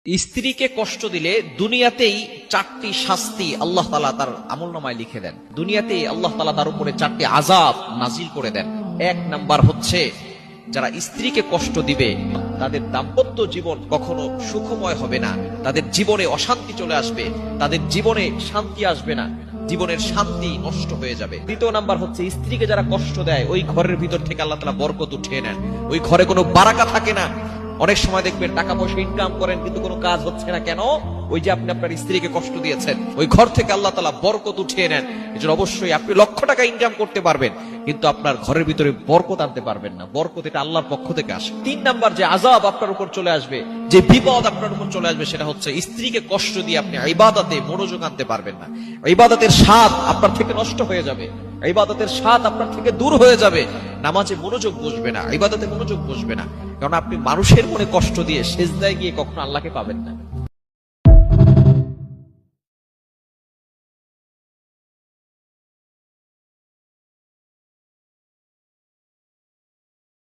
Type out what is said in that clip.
স্ত্রীকে কষ্ট দিলে দুনিয়াতেই 4টি শাস্তি আল্লাহ তাআলা তার আমলনামায় লিখে দেন। দুনিয়াতেই আল্লাহ তাআলা তার উপরে 4টি আযাব নাজিল করে দেন। 1 নাম্বার হচ্ছে, যারা স্ত্রীকে কষ্ট দিবে তাদের দাম্পত্য জীবন কখনো সুখময় হবে না, তাদের জীবনে অশান্তি চলে আসবে, তাদের জীবনে শান্তি আসবে না, জীবনের শান্তি নষ্ট হয়ে যাবে। 2 নাম্বার হচ্ছে, স্ত্রীকে যারা কষ্ট দেয় ওই ঘরের ভিতর থেকে আল্লাহ তাআলা বরকত উঠিয়ে নেন। ওই ঘরে কোনো বারাকা থাকে না। অনেক সময় দেখবেন টাকা পয়সা ইনকাম করেন কিন্তু কোনো কাজ হচ্ছে না, কেন? ওই যে আপনি আপনার স্ত্রীকে কষ্ট দিয়েছেন, ওই ঘর থেকে আল্লাহ তাআলা বরকত উঠিয়ে নেন। এজন্য অবশ্যই আপনি লক্ষ টাকা ইনকাম করতে পারবেন কিন্তু আপনার ঘরের ভিতরে বরকত আনতে পারবেন না। বরকত এটা আল্লাহর পক্ষ থেকে আসে। 3 নাম্বার যে আযাব আপনার উপর চলে আসবে, যে বিপদ আপনার উপর চলে আসবে, সেটা হচ্ছে স্ত্রীকে কষ্ট দিয়ে আপনি ইবাদতে মনোযোগ আনতে পারবেন না। ইবাদতের স্বাদ আপনার থেকে নষ্ট হয়ে যাবে, ইবাদতের স্বাদ আপনার থেকে দূর হয়ে যাবে। নামাজে মনোযোগ বসবে না, ইবাদতে মনোযোগ বসবে না, কারণ আপনি মানুষের মনে কষ্ট দিয়ে সিজদায় গিয়ে কখনো আল্লাহকে পাবেন না।